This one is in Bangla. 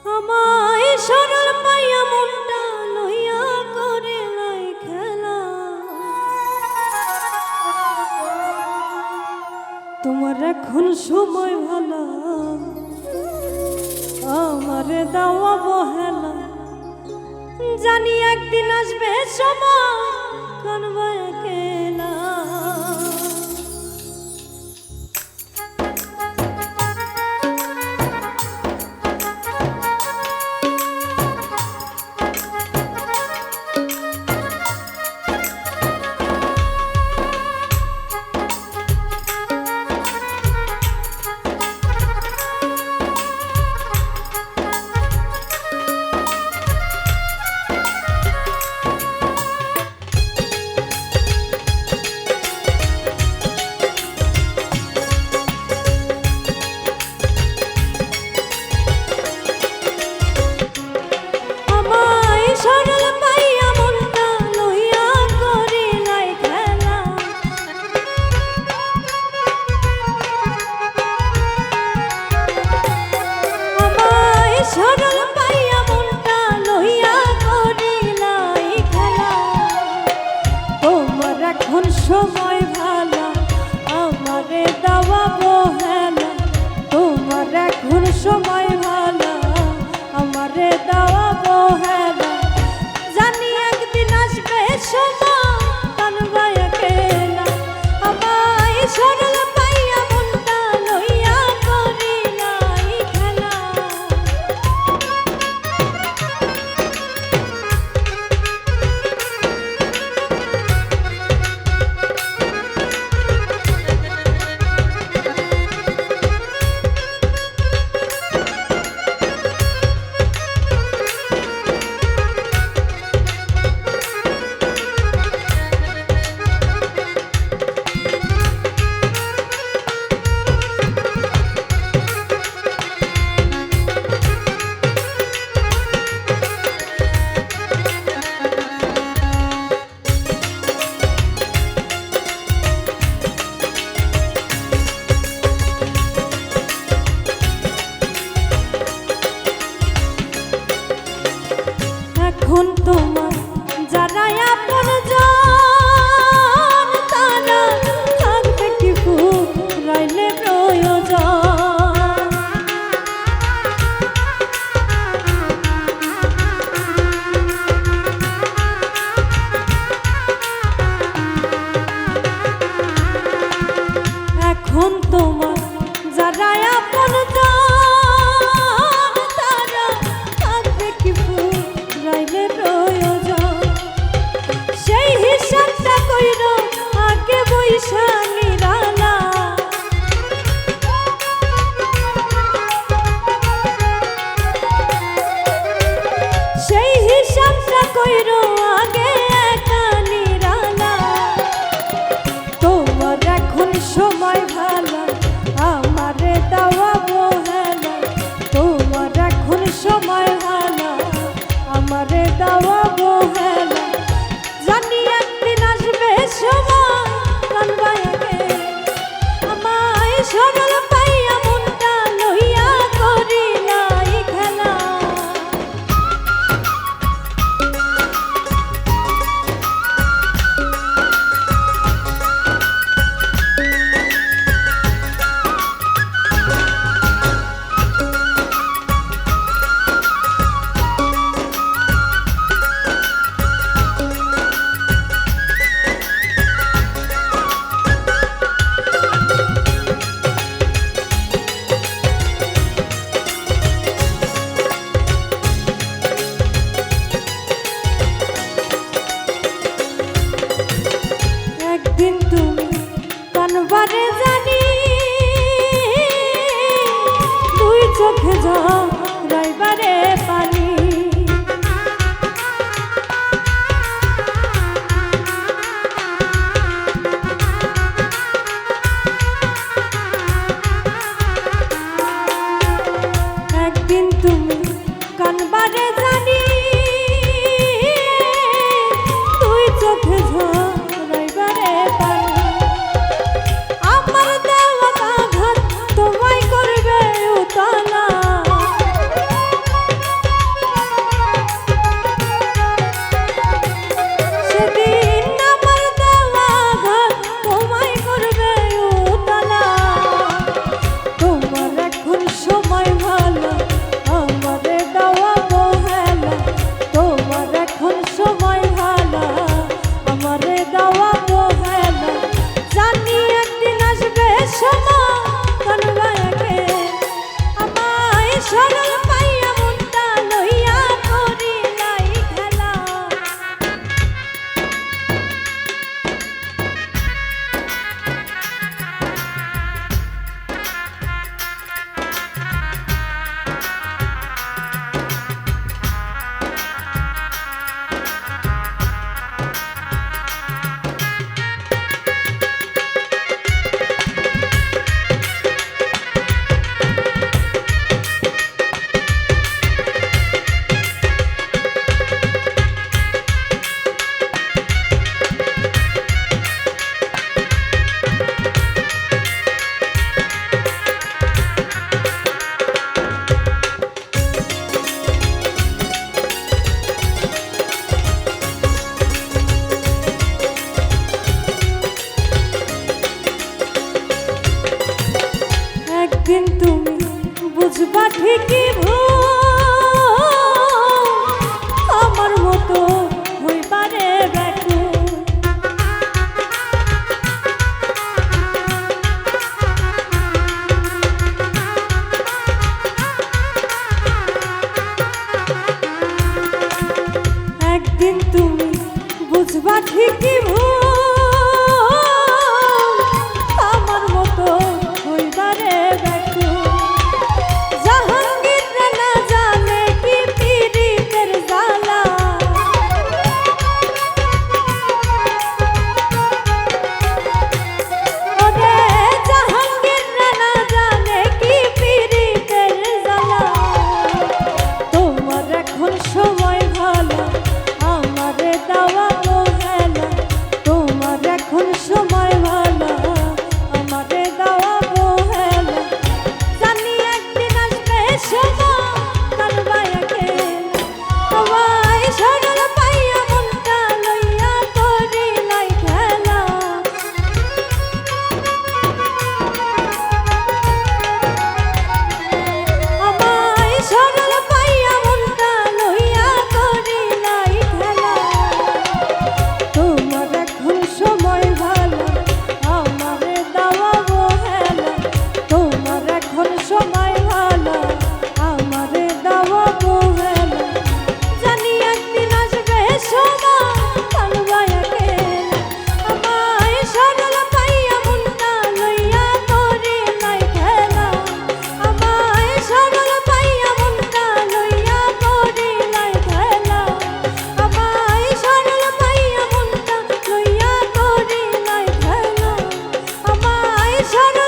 আমায় সরল পাইয়া মনটা লইয়া করে লাই খেলা। তোমার এখন সময় ভালো, আমারে দাও অবহেলা। জানি একদিন আসবে সময় কানবা একেলা। এখন সময় ভালো, আমারে দাওয়া বহেলা। তোমার এখন সময় ভালো, আমারে দাওয়া বহেলা। জানি একদিন আসবে সময় কানবা একেলা। আমায় সরল পাইয়া মনটা লইয়া করি নাই খেলা। এখন তোমার যারা আপনজন তারা থাকবে কি ফুরাইলে প্রয়োজন। এখন তোমার যারা আপনজন সেই হিসাবটা কইরো আগে বইসা নিরালা। সেই হিসাবটা কইরো আগে একা নিরালা। তোমার এখন সময় ভালো, আমারে দাওয়া বহেলা। তোমার এখন সময় ভালো, আমারে দাওয়া বহেলা। জানি একদিন আসবে সময় কানবা একেলা। আমায় সরল পাইয়া মনটা লইয়া করি নাই খেলা। একদিন তুমি কানবারে জানি, দুই চোখে ঝরাইবারে পানি। একদিন তুমি কানবারে জানি, দুই চোখে ঝরাইবারে পানি। আমার দেওয়া আঘাত তোমায় করবে উতলা। বুঝবা ঠিকই ভুল আমার মতো হইবারে ব্যাকুল একদিন তুমি বুঝবা ঠিকই ভুল আমার মতো হইবারে ব্যাকুল জাহাঙ্গীর না জানে কি পীড়িতের জ্বালা ওরে জাহাঙ্গীর না জানে কি পীড়িতের জ্বালা তোমার এখন সময় ভালো আমারে দেওয়া হেলা তোমার এখন সময় ভালো আমারে দেওয়া হেলা জানি একদিন আসবে সময় কালবায়া খেলা তোমায় সরল পাইয়া মনটা লইয়া করি লাই খেলা আমায় সরল পাইয়া মনটা লইয়া করি লাই খেলা তোমার এখন সময় ভালো আমারে দেওয়া হেলা তোমার এখন সময় ভালো আমারে দেওয়া হেলা জানি একদিন আসবে সময় কালবায়া খেলা আমায় সরল পাইয়া মনটা লইয়া করি লাই খেলা আমায় সরল পাইয়া মনটা লইয়া করি লাই খেলা আমায় সরল পাইয়া মনটা লইয়া করি লাই খেলা আমায় সরল